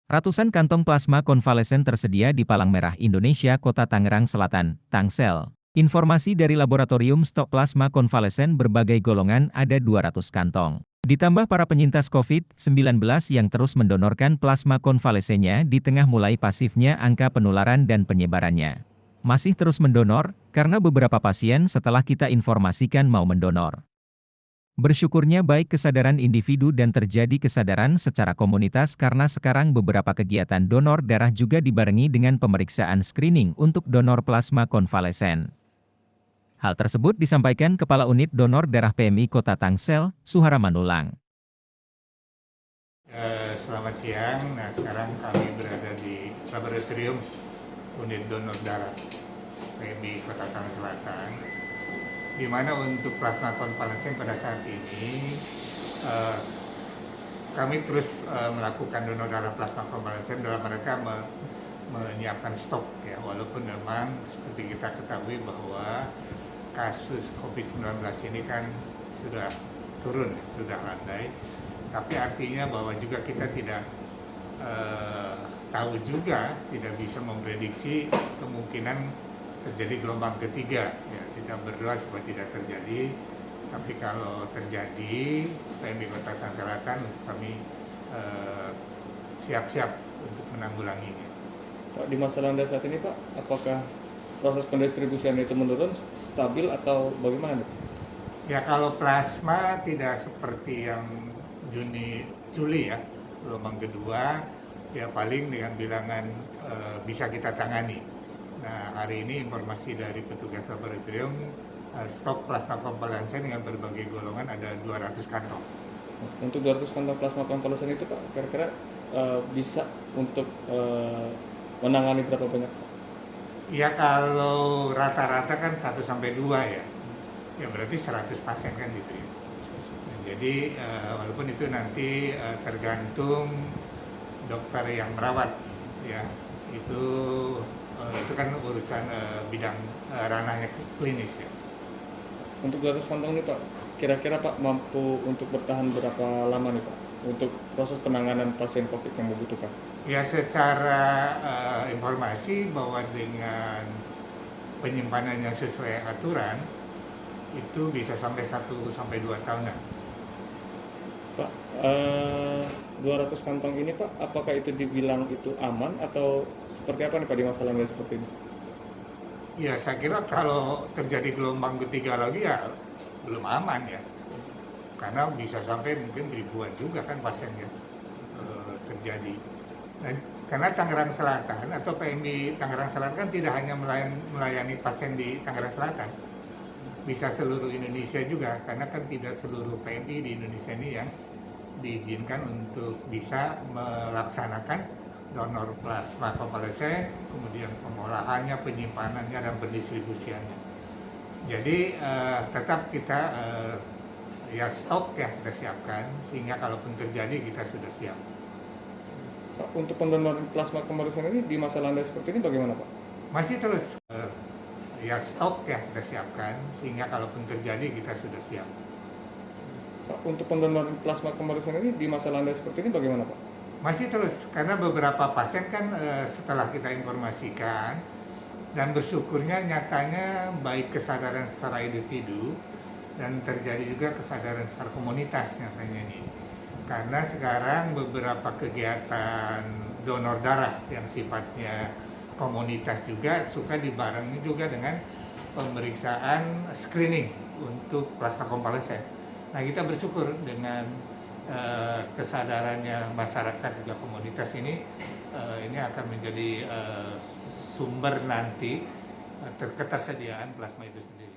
Ratusan kantong plasma konvalesen tersedia di Palang Merah Indonesia, Kota Tangerang Selatan, Tangsel. Informasi dari Laboratorium Stok Plasma Konvalesen berbagai golongan ada 200 kantong. Ditambah para penyintas COVID-19 yang terus mendonorkan plasma konvalesennya di tengah mulai pasifnya angka penularan dan penyebarannya. Masih terus mendonor, karena beberapa pasien setelah kita informasikan mau mendonor. Bersyukurnya baik kesadaran individu dan terjadi kesadaran secara komunitas karena sekarang beberapa kegiatan donor darah juga dibarengi dengan pemeriksaan screening untuk donor plasma konvalesen. Hal tersebut disampaikan Kepala Unit Donor Darah PMI Kota Tangsel, Suhara Manulang. Selamat siang, nah sekarang kami berada di Laboratorium Unit Donor Darah PMI Kota Tangerang Selatan, di mana untuk plasma konvalesen pada saat ini kami terus melakukan donor darah plasma konvalesen dalam mereka menyiapkan stok ya, walaupun memang seperti kita ketahui bahwa kasus COVID-19 ini kan sudah turun, sudah landai, tapi artinya bahwa juga kita tidak tahu juga, tidak bisa memprediksi kemungkinan terjadi gelombang ketiga. Ya, kita berdoa supaya tidak terjadi, tapi kalau terjadi, PMI Kota Tangerang Selatan kami siap-siap untuk menanggulanginya. Pak, di masa landai saat ini Pak, apakah proses pendistribusian itu menurun, stabil atau bagaimana? Ya, kalau plasma tidak seperti yang Juni-Juli ya, gelombang kedua, ya paling dengan bilangan bisa kita tangani. Nah, hari ini informasi dari petugas laboratorium, stok plasma konvalesen dengan berbagai golongan ada 200 kantong. Untuk 200 kantong plasma konvalesen itu Pak, kira-kira bisa untuk menangani berapa banyak? Ya, kalau rata-rata kan 1-2 ya. Ya berarti 100 pasien kan gitu ya. Nah, jadi walaupun itu nanti tergantung dokter yang merawat ya, itu kan urusan bidang ranahnya klinis ya. Untuk 200 kantong ini Pak, kira-kira Pak mampu untuk bertahan berapa lama nih Pak untuk proses penanganan pasien COVID yang membutuhkan? Ya, secara informasi bahwa dengan penyimpanan yang sesuai aturan itu bisa sampai 1-2 tahunan. Pak, 200 kantong ini Pak, apakah itu dibilang itu aman atau seperti apa nih Pak di masa landai seperti ini? Ya, saya kira kalau terjadi gelombang ketiga lagi ya belum aman ya, karena bisa sampai mungkin ribuan juga kan pasiennya terjadi. Nah, karena Tangerang Selatan atau PMI Tangerang Selatan kan tidak hanya melayani pasien di Tangerang Selatan, bisa seluruh Indonesia juga, karena kan tidak seluruh PMI di Indonesia ini yang diizinkan untuk bisa melaksanakan donor plasma konvalesen, kemudian pengolahannya, penyimpanannya, dan pendistribusiannya. Jadi tetap kita ya stok ya kita siapkan, sehingga kalaupun terjadi kita sudah siap. Pak, untuk pendonoran plasma konvalesen ini di masa landai seperti ini bagaimana Pak? Masih terus ya stok ya kita siapkan, sehingga kalaupun terjadi kita sudah siap. Pak, untuk pendonoran plasma konvalesen ini di masa landai seperti ini bagaimana Pak? Masih terus, karena beberapa pasien kan setelah kita informasikan, dan bersyukurnya nyatanya baik kesadaran secara individu dan terjadi juga kesadaran secara komunitas nyatanya ini. Karena sekarang beberapa kegiatan donor darah yang sifatnya komunitas juga suka dibarengi juga dengan pemeriksaan screening untuk plasma konvalesen. Nah, kita bersyukur dengan kesadarannya masyarakat juga komunitas ini akan menjadi sumber nanti ketersediaan plasma itu sendiri.